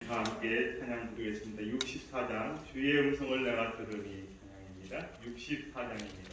다 함께 찬양 부르겠습니다. 64장 주의 음성을 내가 들으니 찬양입니다. 64장입니다.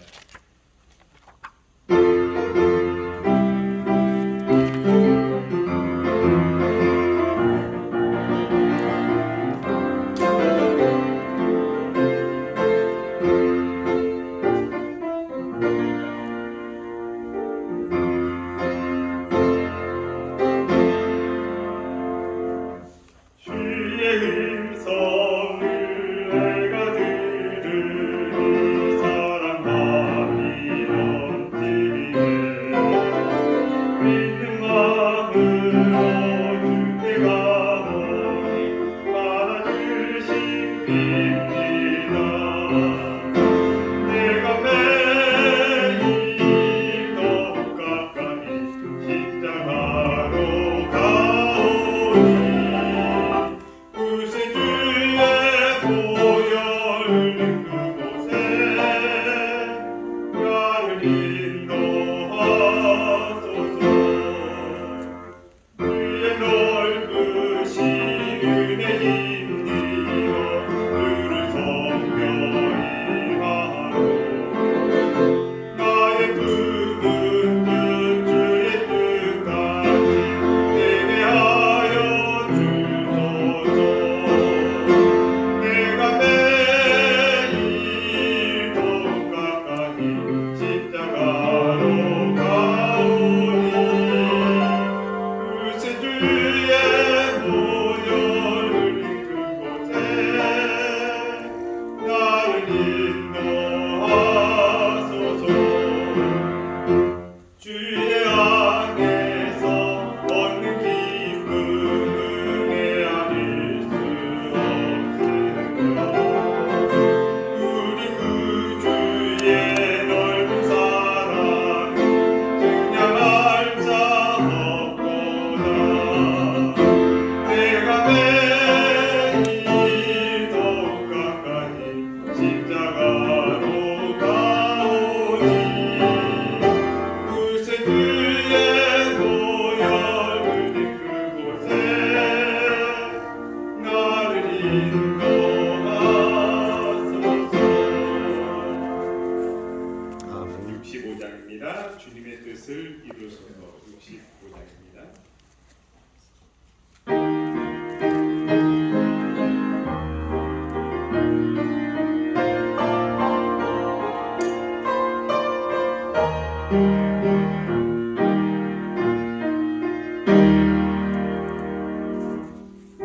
주님의 뜻을 이루소서. 65장입니다.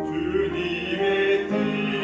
주님의 뜻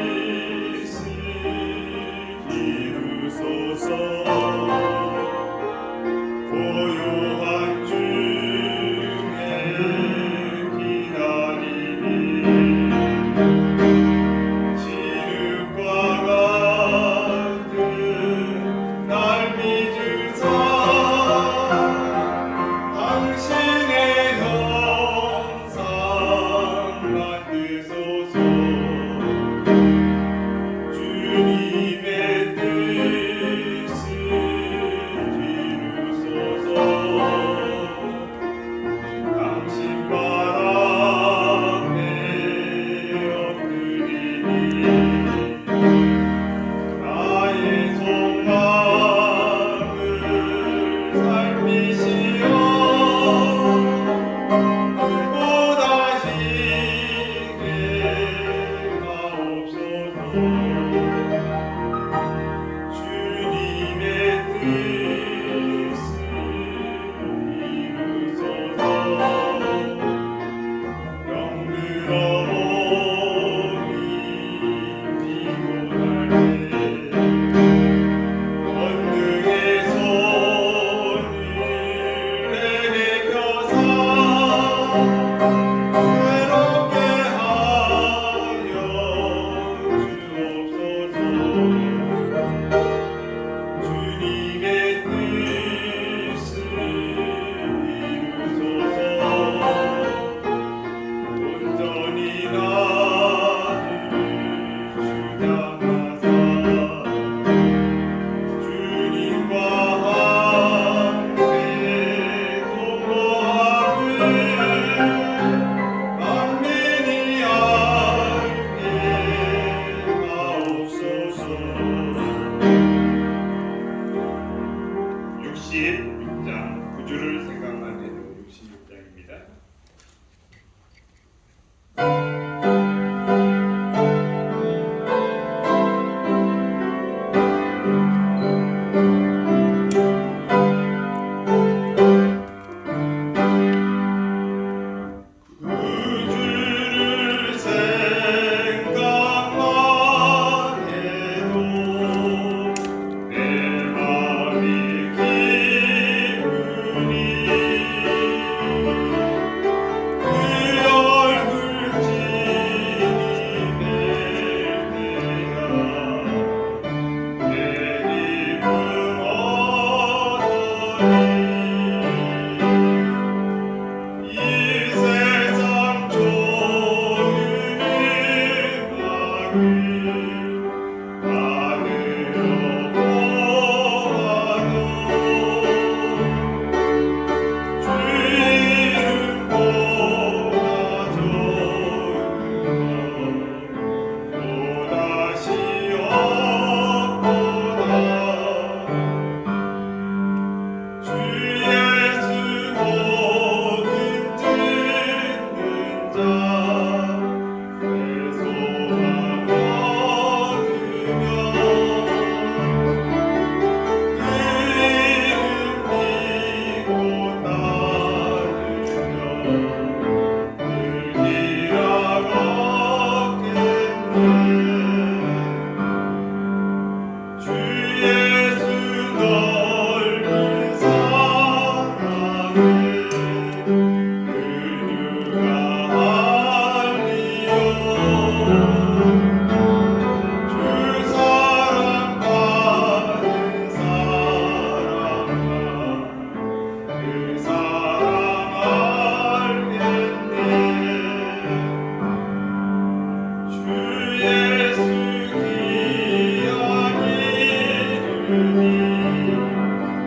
예수 귀한 이름이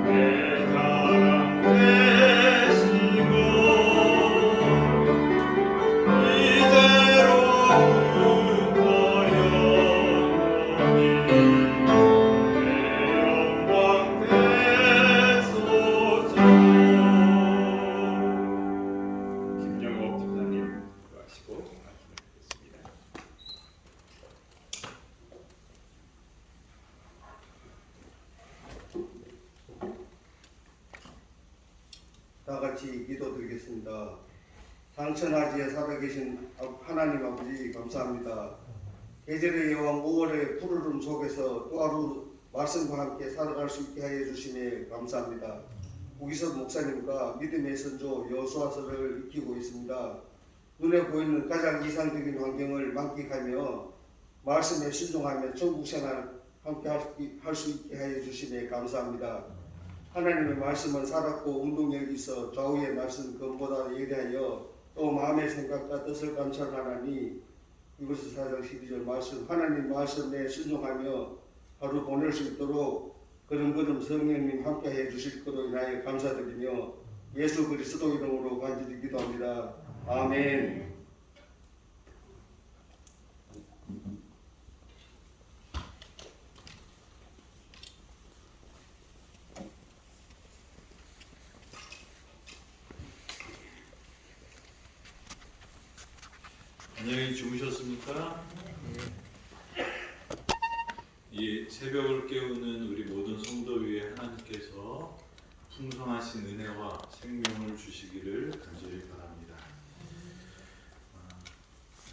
내 사랑 되시고 이대로 누가 영원히 내 영광 되소서. 김영옥 집사님 하시고 말씀드리겠습니다. 다 같이 기도드리겠습니다. 상천하지에 살아계신 하나님 아버지 감사합니다. 계절의 여왕 5월의 푸르름 속에서 또 하루 말씀과 함께 살아갈 수 있게 하여 주시니 감사합니다. 우기석 목사님과 믿음의 선조 여호수아서를 익히고 있습니다. 눈에 보이는 가장 이상적인 환경을 만끽하며 말씀에 순종하며 전국 생활 함께 할 수 있게 하여 주시니 감사합니다. 하나님의 말씀은 살았고 운동력이 있어 좌우의 말씀 그것보다 예리하여 또 마음의 생각과 뜻을 감찰하나니 이것이 4장 12절 말씀 하나님 말씀에 순종하며 하루 보낼 수 있도록 걸음걸음 성령님 함께해 주실 것으로 인하여 감사드리며 예수 그리스도 이름으로 간절히 기도합니다. 아멘. 안녕히 주무셨습니까? 이 새벽을 깨우는 우리 모든 성도 위에 하나님께서 풍성하신 은혜와 생명을 주시기를 간절히 바랍니다.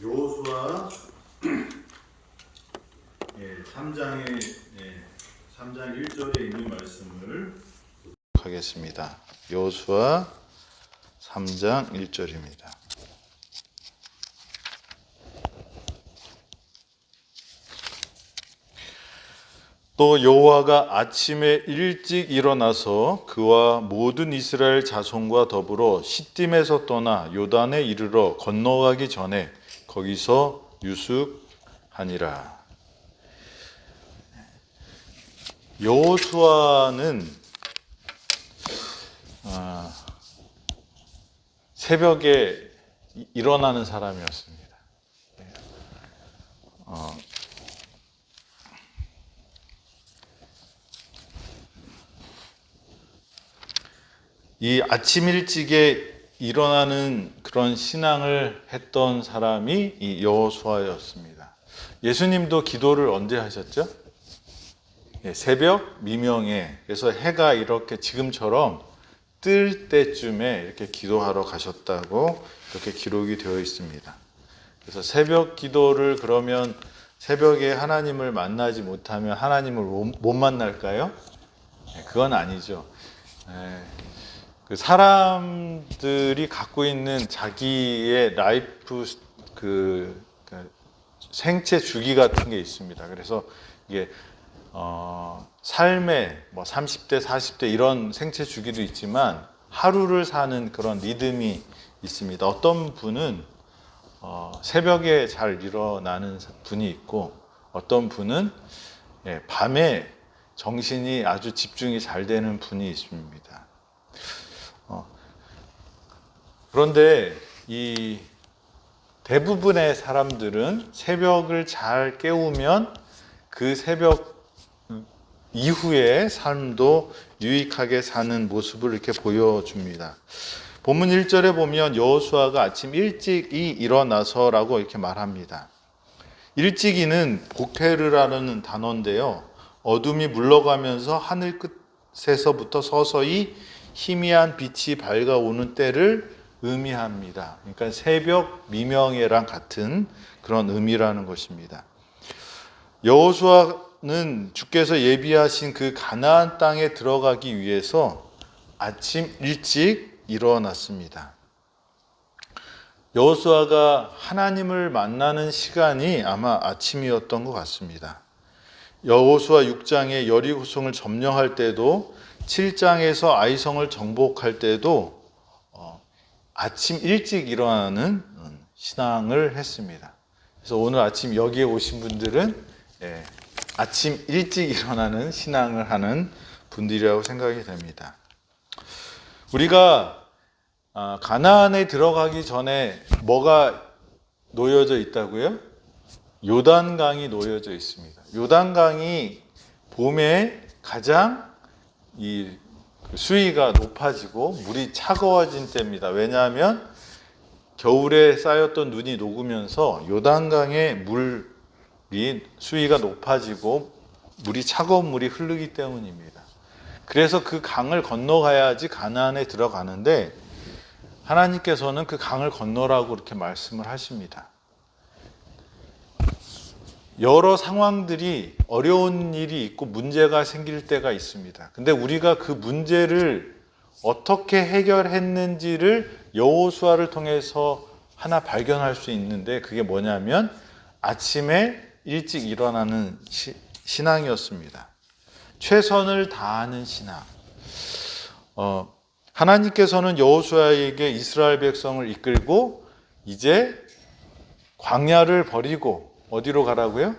여호수아 3장 1절에 있는 말씀을 하겠습니다. 여호수아 3장 1절입니다. 또 여호와가 아침에 일찍 일어나서 그와 모든 이스라엘 자손과 더불어 시딤에서 떠나 요단에 이르러 건너가기 전에 거기서 유숙하니라. 여호수아는 새벽에 일어나는 사람이었습니다. 이 아침 일찍에 일어나는 그런 신앙을 했던 사람이 이 여호수아였습니다. 예수님도 기도를 언제 하셨죠? 새벽 미명에. 그래서 해가 이렇게 지금처럼 뜰 때쯤에 이렇게 기도하러 가셨다고 이렇게 기록이 되어 있습니다. 그래서 새벽 기도를 그러면 새벽에 하나님을 만나지 못하면 하나님을 못 만날까요? 그건 아니죠. 그 사람들이 갖고 있는 자기의 라이프 그 생체 주기 같은 게 있습니다. 그래서 이게 삶의 뭐 30대, 40대 이런 생체 주기도 있지만 하루를 사는 그런 리듬이 있습니다. 어떤 분은 새벽에 잘 일어나는 분이 있고 어떤 분은 밤에 정신이 아주 집중이 잘 되는 분이 있습니다. 그런데 이 대부분의 사람들은 새벽을 잘 깨우면 그 새벽 이후의 삶도 유익하게 사는 모습을 이렇게 보여줍니다. 본문 1절에 보면 여호수아가 아침 일찍이 일어나서라고 이렇게 말합니다. 일찍이는 보케르라는 단어인데요. 어둠이 물러가면서 하늘 끝에서부터 서서히 희미한 빛이 밝아오는 때를 의미합니다. 그러니까 새벽 미명에랑 같은 그런 의미라는 것입니다. 여호수아는 주께서 예비하신 그 가나안 땅에 들어가기 위해서 아침 일찍 일어났습니다. 여호수아가 하나님을 만나는 시간이 아마 아침이었던 것 같습니다. 여호수아 6장에 여리고성을 점령할 때도 7장에서 아이성을 정복할 때도 아침 일찍 일어나는 신앙을 했습니다. 그래서 오늘 아침 여기에 오신 분들은 아침 일찍 일어나는 신앙을 하는 분들이라고 생각이 됩니다. 우리가 가나안에 들어가기 전에 뭐가 놓여져 있다고요? 요단강이 놓여져 있습니다. 요단강이 봄에 가장 수위가 높아지고 물이 차가워진 때입니다. 왜냐하면 겨울에 쌓였던 눈이 녹으면서 요단강의 물이 수위가 높아지고 물이 차가운 물이 흐르기 때문입니다. 그래서 그 강을 건너가야지 가나안에 들어가는데 하나님께서는 그 강을 건너라고 이렇게 말씀을 하십니다. 여러 상황들이 어려운 일이 있고 문제가 생길 때가 있습니다. 근데 우리가 그 문제를 어떻게 해결했는지를 여호수아를 통해서 하나 발견할 수 있는데 그게 뭐냐면 아침에 일찍 일어나는 신앙이었습니다. 최선을 다하는 신앙. 하나님께서는 여호수아에게 이스라엘 백성을 이끌고 이제 광야를 버리고 어디로 가라고요?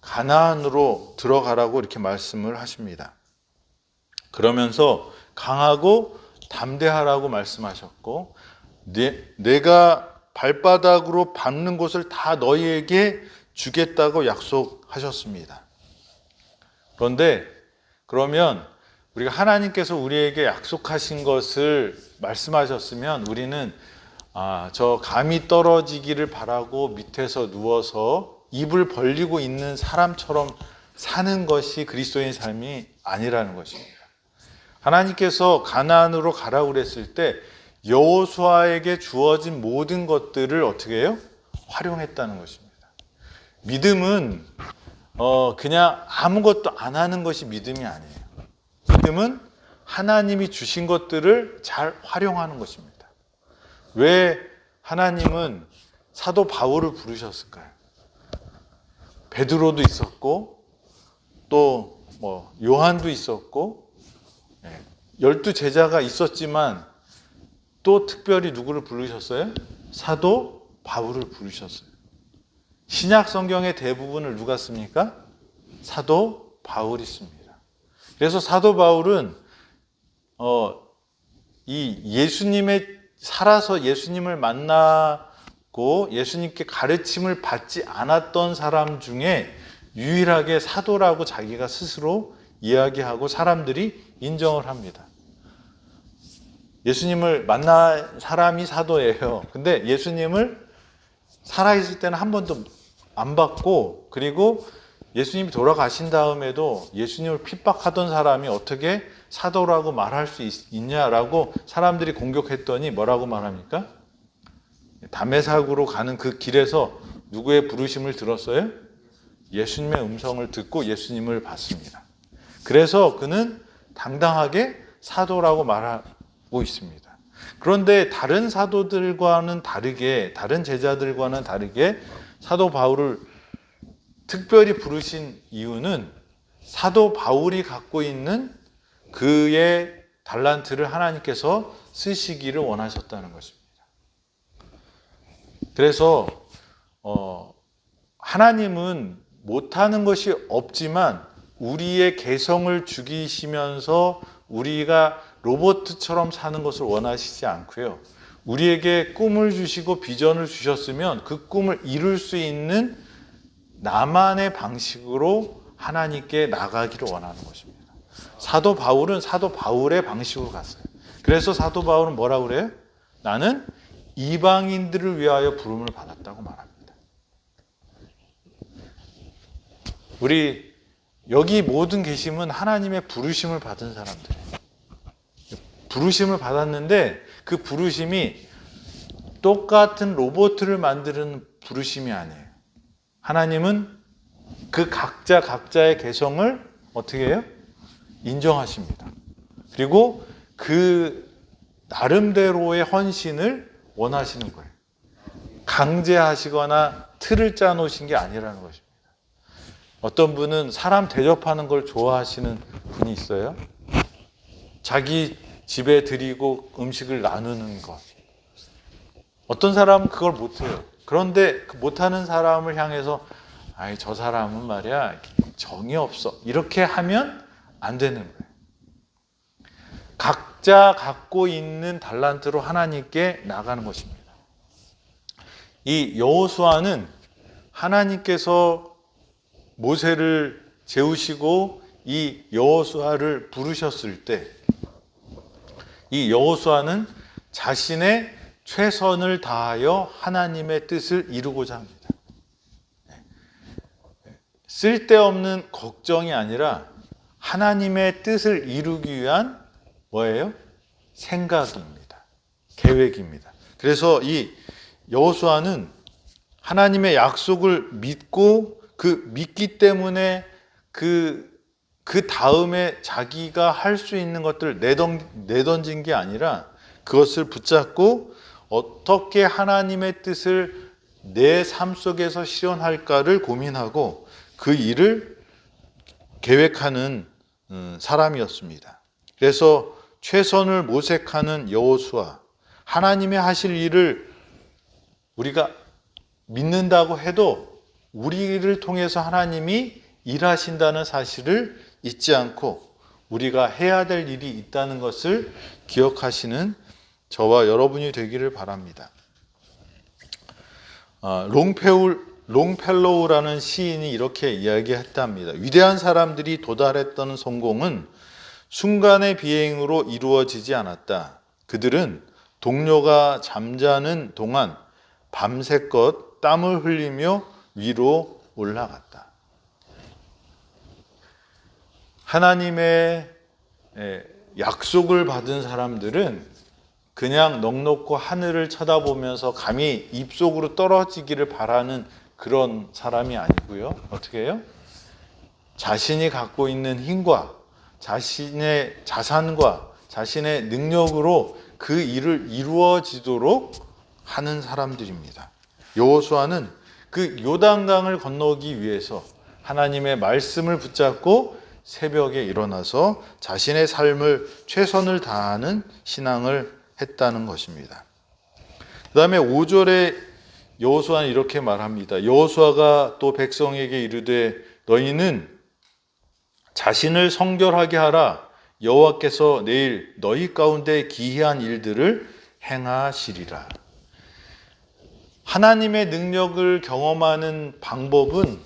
가나안으로 들어가라고 이렇게 말씀을 하십니다. 그러면서 강하고 담대하라고 말씀하셨고 내가 발바닥으로 밟는 곳을 다 너희에게 주겠다고 약속하셨습니다. 그러면 우리가 하나님께서 우리에게 약속하신 것을 말씀하셨으면 우리는 저 감이 떨어지기를 바라고 밑에서 누워서 입을 벌리고 있는 사람처럼 사는 것이 그리스도인 삶이 아니라는 것입니다. 하나님께서 가나안으로 가라고 그랬을 때 여호수아에게 주어진 모든 것들을 어떻게 해요? 활용했다는 것입니다. 믿음은 그냥 아무것도 안 하는 것이 믿음이 아니에요. 믿음은 하나님이 주신 것들을 잘 활용하는 것입니다. 왜 하나님은 사도 바울을 부르셨을까요? 베드로도 있었고 또 요한도 있었고 12 제자가 있었지만 또 특별히 누구를 부르셨어요? 사도 바울을 부르셨어요. 신약 성경의 대부분을 누가 씁니까? 사도 바울이 씁니다. 그래서 사도 바울은 이 예수님의 살아서 예수님을 만나고 예수님께 가르침을 받지 않았던 사람 중에 유일하게 사도라고 자기가 스스로 이야기하고 사람들이 인정을 합니다. 예수님을 만난 사람이 사도예요. 근데 예수님을 살아있을 때는 한 번도 안 봤고 그리고 예수님이 돌아가신 다음에도 예수님을 핍박하던 사람이 어떻게 사도라고 말할 수 있냐라고 사람들이 공격했더니 뭐라고 말합니까? 다메삭으로 가는 그 길에서 누구의 부르심을 들었어요? 예수님의 음성을 듣고 예수님을 봤습니다. 그래서 그는 당당하게 사도라고 말하고 있습니다. 그런데 다른 사도들과는 다르게, 다른 제자들과는 다르게 사도 바울을 특별히 부르신 이유는 사도 바울이 갖고 있는 그의 달란트를 하나님께서 쓰시기를 원하셨다는 것입니다. 그래서 하나님은 못하는 것이 없지만 우리의 개성을 죽이시면서 우리가 로봇처럼 사는 것을 원하시지 않고요. 우리에게 꿈을 주시고 비전을 주셨으면 그 꿈을 이룰 수 있는 나만의 방식으로 하나님께 나가기를 원하는 것입니다. 사도 바울은 사도 바울의 방식으로 갔어요. 그래서 사도 바울은 뭐라고 그래요? 나는 이방인들을 위하여 부름을 받았다고 말합니다. 우리 여기 모든 계심은 하나님의 부르심을 받은 사람들이에요. 부르심을 받았는데 그 부르심이 똑같은 로봇을 만드는 부르심이 아니에요. 하나님은 그 각자의 개성을 어떻게 해요? 인정하십니다. 그리고 그 나름대로의 헌신을 원하시는 거예요. 강제하시거나 틀을 짜놓으신 게 아니라는 것입니다. 어떤 분은 사람 대접하는 걸 좋아하시는 분이 있어요. 자기 집에 드리고 음식을 나누는 것. 어떤 사람은 그걸 못해요. 그런데 그 못하는 사람을 향해서 아이 저 사람은 말이야 정이 없어 이렇게 하면 안 되는 거예요. 각자 갖고 있는 달란트로 하나님께 나가는 것입니다. 이 여호수아는 하나님께서 모세를 재우시고 이 여호수아를 부르셨을 때 이 여호수아는 자신의 최선을 다하여 하나님의 뜻을 이루고자 합니다. 쓸데없는 걱정이 아니라 하나님의 뜻을 이루기 위한 뭐예요? 생각입니다. 계획입니다. 그래서 이 여호수아는 하나님의 약속을 믿고 그 믿기 때문에 그 다음에 자기가 할 수 있는 것들을 내던진 게 아니라 그것을 붙잡고 어떻게 하나님의 뜻을 내 삶 속에서 실현할까를 고민하고 그 일을 계획하는 사람이었습니다. 그래서 최선을 모색하는 여호수아, 하나님의 하실 일을 우리가 믿는다고 해도 우리를 통해서 하나님이 일하신다는 사실을 잊지 않고 우리가 해야 될 일이 있다는 것을 기억하시는 저와 여러분이 되기를 바랍니다. 롱펠로우라는 시인이 이렇게 이야기했답니다. 위대한 사람들이 도달했던 성공은 순간의 비행으로 이루어지지 않았다. 그들은 동료가 잠자는 동안 밤새껏 땀을 흘리며 위로 올라갔다. 하나님의 약속을 받은 사람들은 그냥 넋놓고 하늘을 쳐다보면서 감히 입속으로 떨어지기를 바라는 그런 사람이 아니고요. 어떻게 해요? 자신이 갖고 있는 힘과 자신의 자산과 자신의 능력으로 그 일을 이루어지도록 하는 사람들입니다. 여호수아는 그 요단강을 건너기 위해서 하나님의 말씀을 붙잡고 새벽에 일어나서 자신의 삶을 최선을 다하는 신앙을 했다는 것입니다. 그 다음에 5절에 여호수아는 이렇게 말합니다. 여호수아가 또 백성에게 이르되 너희는 자신을 성결하게 하라. 여호와께서 내일 너희 가운데 기이한 일들을 행하시리라. 하나님의 능력을 경험하는 방법은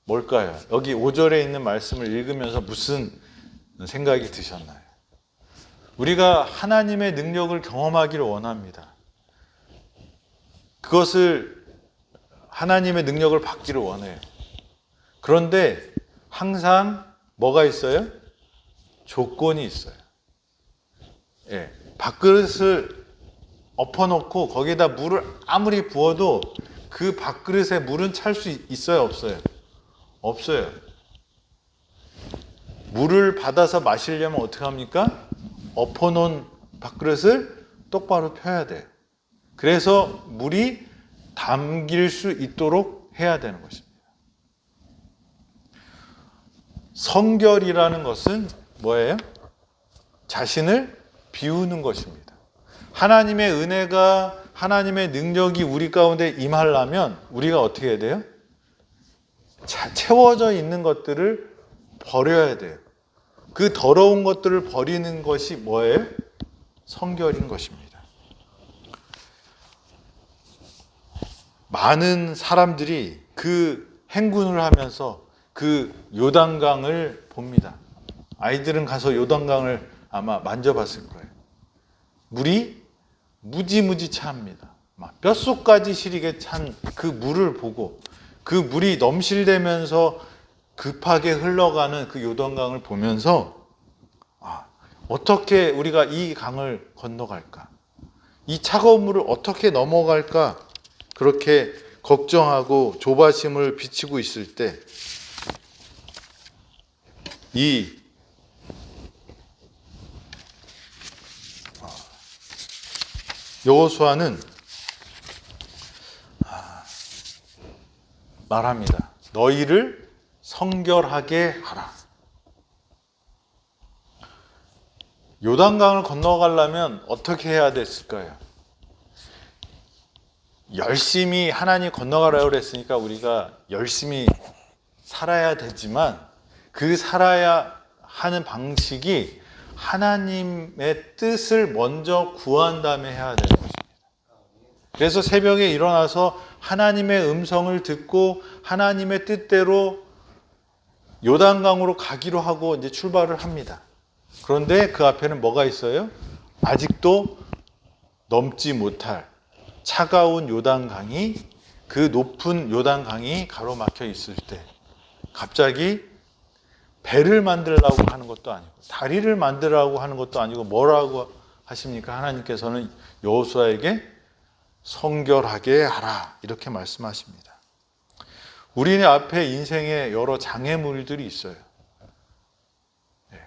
뭘까요? 여기 5절에 있는 말씀을 읽으면서 무슨 생각이 드셨나요? 우리가 하나님의 능력을 경험하기를 원합니다. 그것을 하나님의 능력을 받기를 원해요. 그런데 항상 뭐가 있어요? 조건이 있어요. 예, 밥그릇을 엎어놓고 거기에다 물을 아무리 부어도 그 밥그릇에 물은 찰 수 있어요? 없어요? 없어요. 물을 받아서 마시려면 어떻게 합니까? 엎어놓은 밥그릇을 똑바로 펴야 돼요. 그래서 물이 담길 수 있도록 해야 되는 것입니다. 성결이라는 것은 뭐예요? 자신을 비우는 것입니다. 하나님의 은혜가, 하나님의 능력이 우리 가운데 임하려면 우리가 어떻게 해야 돼요? 채워져 있는 것들을 버려야 돼요. 그 더러운 것들을 버리는 것이 뭐예요? 성결인 것입니다. 많은 사람들이 그 행군을 하면서 그 요단강을 봅니다. 아이들은 가서 요단강을 아마 만져봤을 거예요. 물이 무지무지 차합니다. 막 뼛속까지 시리게 찬 그 물을 보고 그 물이 넘실대면서 급하게 흘러가는 그 요단강을 보면서 어떻게 우리가 이 강을 건너갈까? 이 차가운 물을 어떻게 넘어갈까? 그렇게 걱정하고 조바심을 비치고 있을 때 이 여호수아는 말합니다. 너희를 성결하게 하라. 요단강을 건너가려면 어떻게 해야 됐을까요? 열심히 하나님 건너가라고 그랬으니까 우리가 열심히 살아야 되지만 그 살아야 하는 방식이 하나님의 뜻을 먼저 구한 다음에 해야 되는 것입니다. 그래서 새벽에 일어나서 하나님의 음성을 듣고 하나님의 뜻대로 요단강으로 가기로 하고 이제 출발을 합니다. 그런데 그 앞에는 뭐가 있어요? 아직도 넘지 못할 차가운 요단강이, 그 높은 요단강이 가로막혀 있을 때 갑자기 배를 만들라고 하는 것도 아니고 다리를 만들라고 하는 것도 아니고 뭐라고 하십니까? 하나님께서는 여호수아에게 성결하게 하라 이렇게 말씀하십니다. 우리네 앞에 인생에 여러 장애물들이 있어요.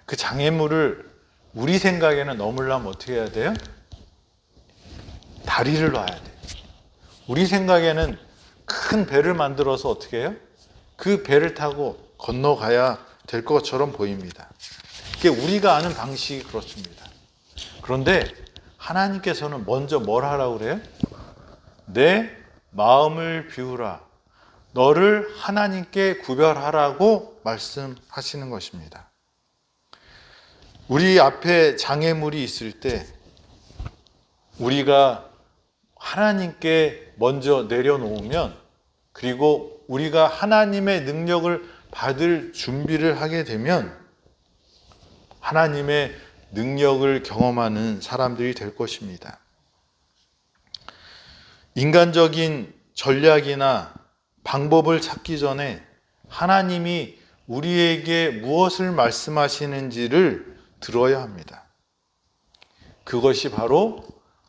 그 장애물을 우리 생각에는 넘으려면 어떻게 해야 돼요? 다리를 놔야 돼요. 우리 생각에는 큰 배를 만들어서 어떻게 해요? 그 배를 타고 건너가야 될 것처럼 보입니다. 그게 우리가 아는 방식이 그렇습니다. 그런데 하나님께서는 먼저 뭘 하라고 그래요? 내 마음을 비우라. 너를 하나님께 구별하라고 말씀하시는 것입니다. 우리 앞에 장애물이 있을 때 우리가 하나님께 먼저 내려놓으면, 그리고 우리가 하나님의 능력을 받을 준비를 하게 되면 하나님의 능력을 경험하는 사람들이 될 것입니다. 인간적인 전략이나 방법을 찾기 전에 하나님이 우리에게 무엇을 말씀하시는지를 들어야 합니다. 그것이 바로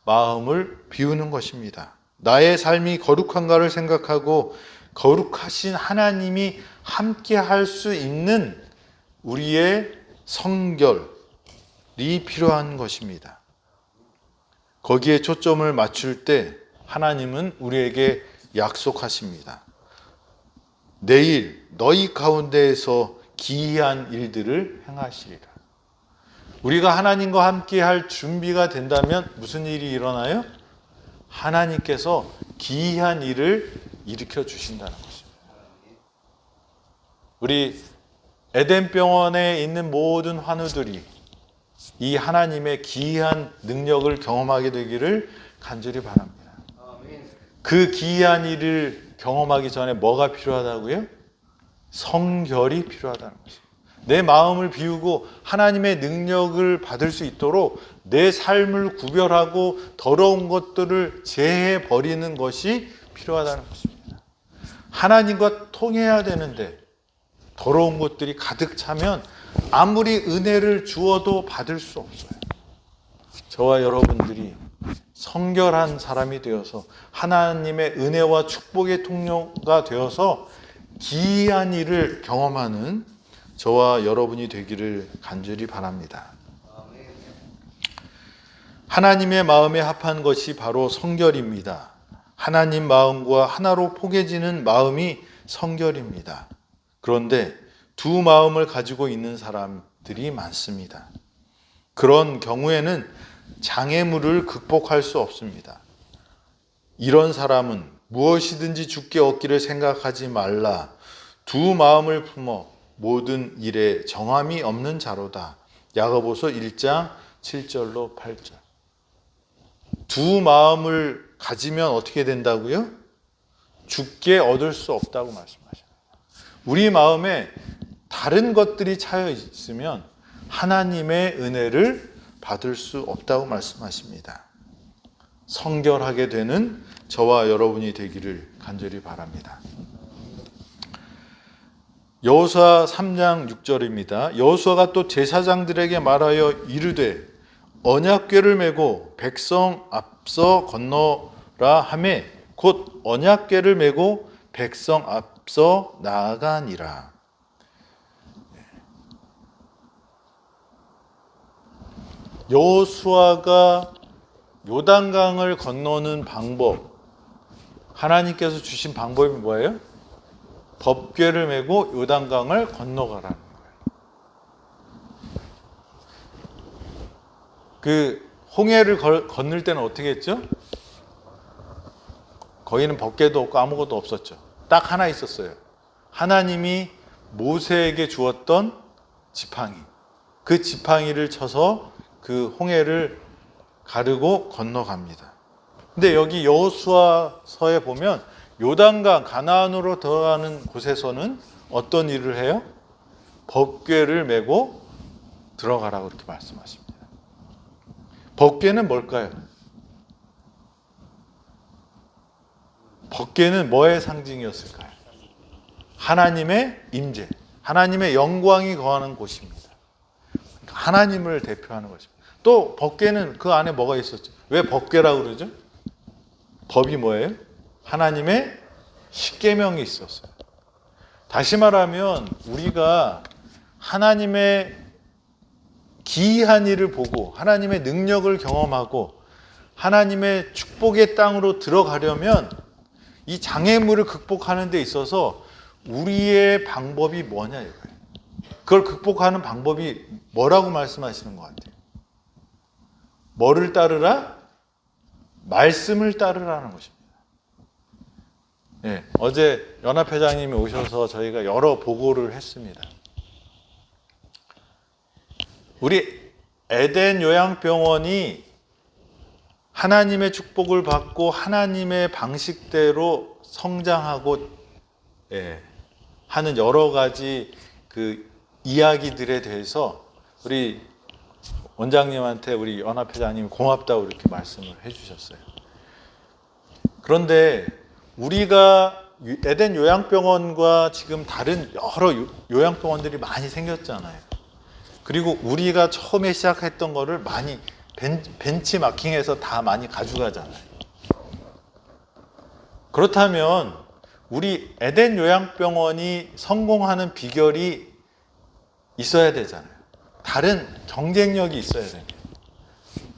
마음을 비우는 것입니다. 나의 삶이 거룩한가를 생각하고 거룩하신 하나님이 함께 할 수 있는 우리의 성결이 필요한 것입니다. 거기에 초점을 맞출 때 하나님은 우리에게 약속하십니다. 내일 너희 가운데에서 기이한 일들을 행하시리라. 우리가 하나님과 함께 할 준비가 된다면 무슨 일이 일어나요? 하나님께서 기이한 일을 일으켜 주신다는 것입니다. 우리 에덴 병원에 있는 모든 환우들이 이 하나님의 기이한 능력을 경험하게 되기를 간절히 바랍니다. 그 기이한 일을 경험하기 전에 뭐가 필요하다고요? 성결이 필요하다는 것입니다. 내 마음을 비우고 하나님의 능력을 받을 수 있도록 내 삶을 구별하고 더러운 것들을 제해 버리는 것이 필요하다는 것입니다. 하나님과 통해야 되는데 더러운 것들이 가득 차면 아무리 은혜를 주어도 받을 수 없어요. 저와 여러분들이 성결한 사람이 되어서 하나님의 은혜와 축복의 통로가 되어서 기이한 일을 경험하는 저와 여러분이 되기를 간절히 바랍니다. 하나님의 마음에 합한 것이 바로 성결입니다. 하나님 마음과 하나로 포개지는 마음이 성결입니다. 그런데 두 마음을 가지고 있는 사람들이 많습니다. 그런 경우에는 장애물을 극복할 수 없습니다. 이런 사람은 무엇이든지 주께 얻기를 생각하지 말라. 두 마음을 품어 모든 일에 정함이 없는 자로다. 야고보서 1장 7절로 8절. 두 마음을 가지면 어떻게 된다고요? 주께 얻을 수 없다고 말씀하셔요. 우리 마음에 다른 것들이 차여 있으면 하나님의 은혜를 받을 수 없다고 말씀하십니다. 성결하게 되는 저와 여러분이 되기를 간절히 바랍니다. 여호수아 3장 6절입니다. 여호수아가 또 제사장들에게 말하여 이르되 언약궤를 메고 백성 앞서 건너라 하매 곧 언약궤를 메고 백성 앞서 나아가니라. 여호수아가 요단강을 건너는 방법, 하나님께서 주신 방법이 뭐예요? 법궤를 메고 요단강을 건너가라는 거예요. 그 홍해를 건널 때는 어떻게 했죠? 거기는 법궤도 없고 아무것도 없었죠. 딱 하나 있었어요. 하나님이 모세에게 주었던 지팡이. 그 지팡이를 쳐서 그 홍해를 가르고 건너갑니다. 근데 여기 여호수아서에 보면 요단강 가나안으로 들어가는 곳에서는 어떤 일을 해요? 법궤를 메고 들어가라고 그렇게 말씀하십니다. 법궤는 뭘까요? 법궤는 뭐의 상징이었을까요? 하나님의 임재, 하나님의 영광이 거하는 곳입니다. 하나님을 대표하는 것입니다. 또 법궤는 그 안에 뭐가 있었죠? 왜 법궤라고 그러죠? 법이 뭐예요? 하나님의 십계명이 있었어요. 다시 말하면 우리가 하나님의 기이한 일을 보고 하나님의 능력을 경험하고 하나님의 축복의 땅으로 들어가려면 이 장애물을 극복하는 데 있어서 우리의 방법이 뭐냐 이거예요. 그걸 극복하는 방법이 뭐라고 말씀하시는 것 같아요? 뭐를 따르라? 말씀을 따르라는 것입니다. 네, 어제 연합회장님이 오셔서 저희가 여러 보고를 했습니다. 우리 에덴 요양병원이 하나님의 축복을 받고 하나님의 방식대로 성장하고 하는 여러 가지 그 이야기들에 대해서 우리 원장님한테 우리 연합회장님이 고맙다고 이렇게 말씀을 해주셨어요. 그런데 우리가 에덴 요양병원과 지금 다른 여러 요양병원들이 많이 생겼잖아요. 그리고 우리가 처음에 시작했던 거를 많이 벤치마킹해서 다 많이 가져가잖아요. 그렇다면 우리 에덴 요양병원이 성공하는 비결이 있어야 되잖아요. 다른 경쟁력이 있어야 돼요.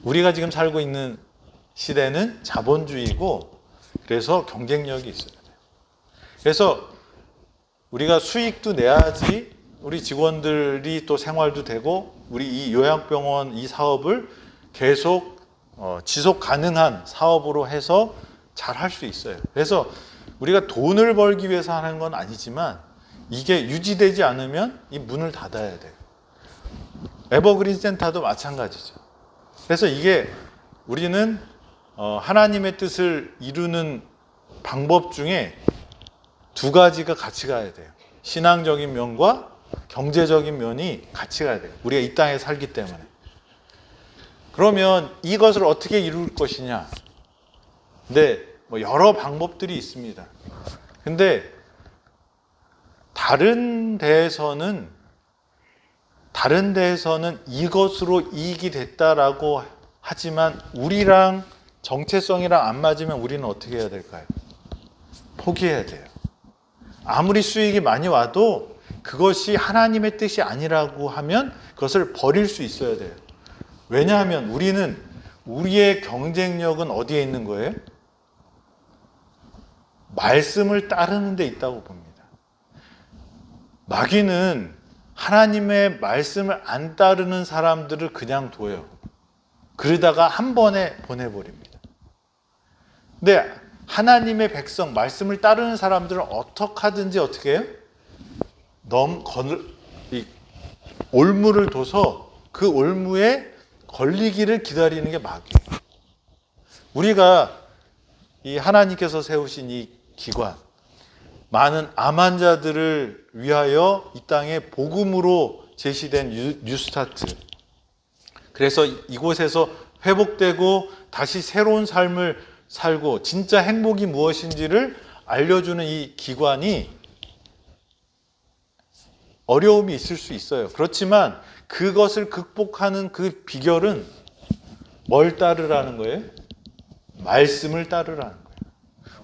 우리가 지금 살고 있는 시대는 자본주의고 그래서 경쟁력이 있어야 돼요. 그래서 우리가 수익도 내야지 우리 직원들이 또 생활도 되고 우리 이 요양병원 이 사업을 계속 지속 가능한 사업으로 해서 잘 할 수 있어요. 그래서 우리가 돈을 벌기 위해서 하는 건 아니지만 이게 유지되지 않으면 이 문을 닫아야 돼요. 에버그린 센터도 마찬가지죠. 그래서 이게 우리는 하나님의 뜻을 이루는 방법 중에 두 가지가 같이 가야 돼요. 신앙적인 면과 경제적인 면이 같이 가야 돼요. 우리가 이 땅에 살기 때문에. 그러면 이것을 어떻게 이룰 것이냐? 근데 뭐 여러 방법들이 있습니다. 근데 다른 데에서는 이것으로 이익이 됐다라고 하지만 우리랑 정체성이랑 안 맞으면 우리는 어떻게 해야 될까요? 포기해야 돼요. 아무리 수익이 많이 와도 그것이 하나님의 뜻이 아니라고 하면 그것을 버릴 수 있어야 돼요. 왜냐하면 우리의 경쟁력은 어디에 있는 거예요? 말씀을 따르는 데 있다고 봅니다. 마귀는 하나님의 말씀을 안 따르는 사람들을 그냥 둬요. 그러다가 한 번에 보내버립니다. 근데 하나님의 백성, 말씀을 따르는 사람들은 어떻게 해요? 올무를 둬서 그 올무에 걸리기를 기다리는 게 마귀예요. 우리가 이 하나님께서 세우신 이 기관, 많은 암 환자들을 위하여 이 땅에 복음으로 제시된 뉴스타트. 그래서 이곳에서 회복되고 다시 새로운 삶을 살고 진짜 행복이 무엇인지를 알려주는 이 기관이 어려움이 있을 수 있어요. 그렇지만 그것을 극복하는 그 비결은 뭘 따르라는 거예요? 말씀을 따르라는 거예요.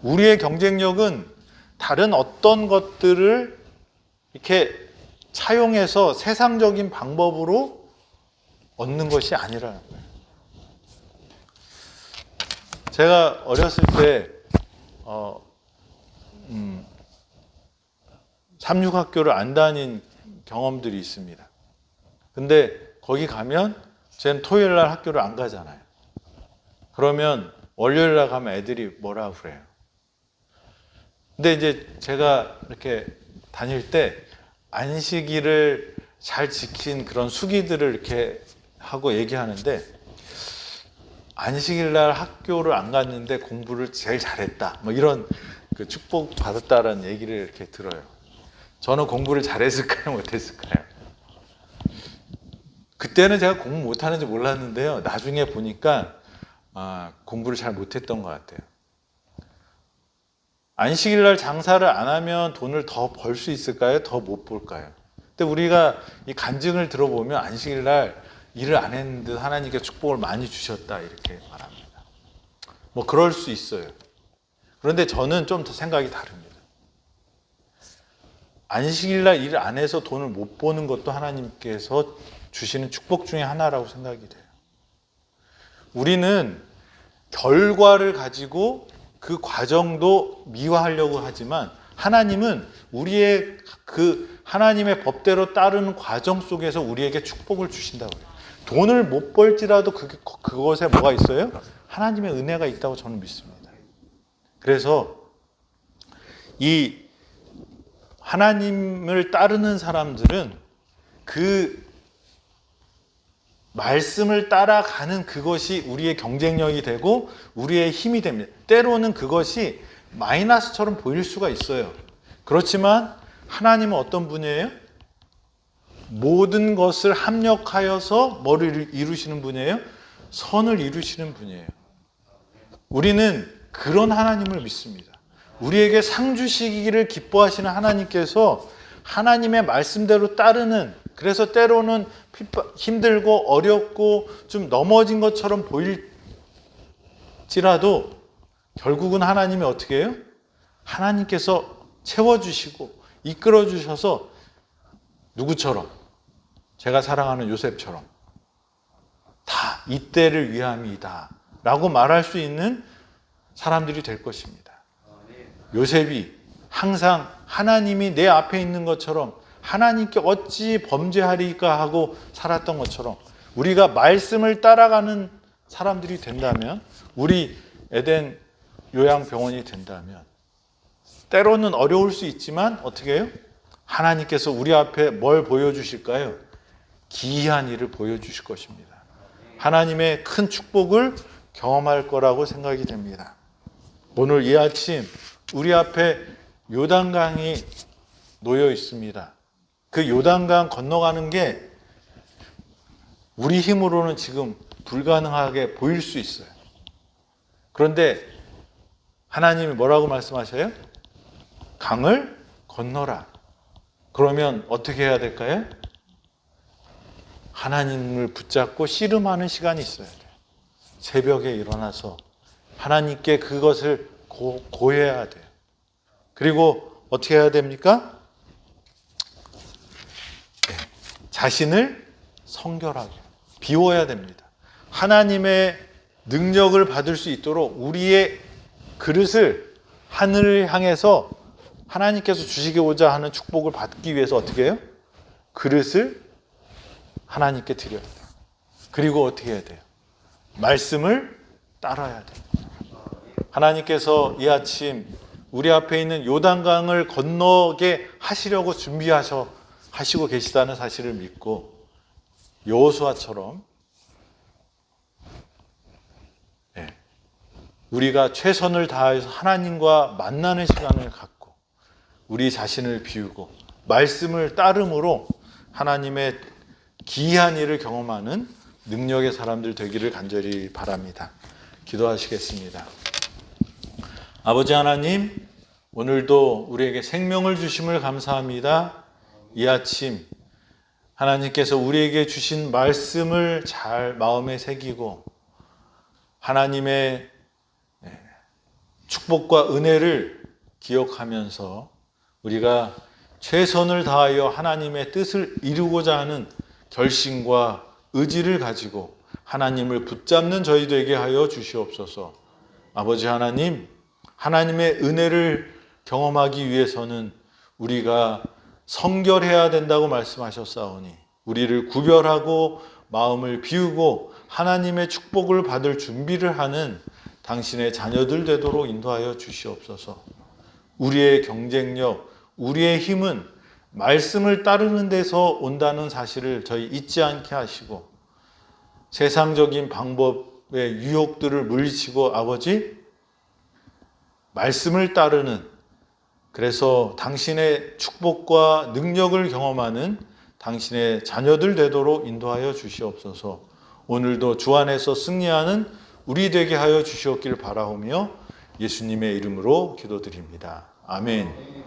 우리의 경쟁력은 다른 어떤 것들을 이렇게 차용해서 세상적인 방법으로 얻는 것이 아니라는 거예요. 제가 어렸을 때 삼육학교를 안 다닌 경험들이 있습니다. 근데 거기 가면 쟤는 토요일 날 학교를 안 가잖아요. 그러면 월요일 날 가면 애들이 뭐라고 그래요? 근데 이제 제가 이렇게 다닐 때 안식일을 잘 지킨 그런 수기들을 이렇게 하고 얘기하는데, 안식일 날 학교를 안 갔는데 공부를 제일 잘했다, 뭐 이런 그 축복 받았다라는 얘기를 이렇게 들어요. 저는 공부를 잘했을까요, 못했을까요? 그때는 제가 공부 못하는지 몰랐는데요, 나중에 보니까 공부를 잘 못했던 것 같아요. 안식일 날 장사를 안 하면 돈을 더 벌 수 있을까요? 더 못 벌까요? 근데 우리가 이 간증을 들어보면 안식일 날 일을 안 했는데 하나님께 축복을 많이 주셨다, 이렇게 말합니다. 뭐 그럴 수 있어요. 그런데 저는 좀 더 생각이 다릅니다. 안식일 날 일을 안 해서 돈을 못 버는 것도 하나님께서 주시는 축복 중에 하나라고 생각이 돼요. 우리는 결과를 가지고 그 과정도 미화하려고 하지만, 하나님은 우리의 그 하나님의 법대로 따르는 과정 속에서 우리에게 축복을 주신다고 해요. 돈을 못 벌지라도 그것에 뭐가 있어요? 하나님의 은혜가 있다고 저는 믿습니다. 그래서 이 하나님을 따르는 사람들은 그 말씀을 따라가는 그것이 우리의 경쟁력이 되고 우리의 힘이 됩니다. 때로는 그것이 마이너스처럼 보일 수가 있어요. 그렇지만 하나님은 어떤 분이에요? 모든 것을 합력하여서 뭐를 이루시는 분이에요? 선을 이루시는 분이에요. 우리는 그런 하나님을 믿습니다. 우리에게 상 주시기를 기뻐하시는 하나님께서 하나님의 말씀대로 따르는, 그래서 때로는 힘들고 어렵고 좀 넘어진 것처럼 보일지라도 결국은 하나님이 어떻게 해요? 하나님께서 채워주시고 이끌어주셔서 누구처럼? 제가 사랑하는 요셉처럼 다 이때를 위함이다 라고 말할 수 있는 사람들이 될 것입니다. 요셉이 항상 하나님이 내 앞에 있는 것처럼 하나님께 어찌 범죄하리까 하고 살았던 것처럼 우리가 말씀을 따라가는 사람들이 된다면, 우리 에덴 요양병원이 된다면, 때로는 어려울 수 있지만 어떻게 해요? 하나님께서 우리 앞에 뭘 보여주실까요? 기이한 일을 보여주실 것입니다. 하나님의 큰 축복을 경험할 거라고 생각이 됩니다. 오늘 이 아침 우리 앞에 요단강이 놓여 있습니다. 그 요단강 건너가는 게 우리 힘으로는 지금 불가능하게 보일 수 있어요. 그런데 하나님이 뭐라고 말씀하셔요? 강을 건너라. 그러면 어떻게 해야 될까요? 하나님을 붙잡고 씨름하는 시간이 있어야 돼요. 새벽에 일어나서 하나님께 그것을 고해야 돼요. 그리고 어떻게 해야 됩니까? 자신을 성결하게 비워야 됩니다. 하나님의 능력을 받을 수 있도록 우리의 그릇을 하늘을 향해서 하나님께서 주시고자 하는 축복을 받기 위해서 어떻게 해요? 그릇을 하나님께 드려야 돼요. 그리고 어떻게 해야 돼요? 말씀을 따라야 돼요. 하나님께서 이 아침 우리 앞에 있는 요단강을 건너게 하시려고 하시고 계시다는 사실을 믿고 여호수아처럼 우리가 최선을 다해서 하나님과 만나는 시간을 갖고 우리 자신을 비우고 말씀을 따름으로 하나님의 기이한 일을 경험하는 능력의 사람들 되기를 간절히 바랍니다. 기도하시겠습니다. 아버지 하나님, 오늘도 우리에게 생명을 주심을 감사합니다. 이 아침 하나님께서 우리에게 주신 말씀을 잘 마음에 새기고 하나님의 축복과 은혜를 기억하면서 우리가 최선을 다하여 하나님의 뜻을 이루고자 하는 결심과 의지를 가지고 하나님을 붙잡는 저희 되게 하여 주시옵소서. 아버지 하나님, 하나님의 은혜를 경험하기 위해서는 우리가 성결해야 된다고 말씀하셨사오니 우리를 구별하고 마음을 비우고 하나님의 축복을 받을 준비를 하는 당신의 자녀들 되도록 인도하여 주시옵소서. 우리의 경쟁력, 우리의 힘은 말씀을 따르는 데서 온다는 사실을 저희 잊지 않게 하시고, 세상적인 방법의 유혹들을 물리치고 아버지, 말씀을 따르는, 그래서 당신의 축복과 능력을 경험하는 당신의 자녀들 되도록 인도하여 주시옵소서. 오늘도 주 안에서 승리하는 우리 되게 하여 주시옵기를 바라오며 예수님의 이름으로 기도드립니다. 아멘.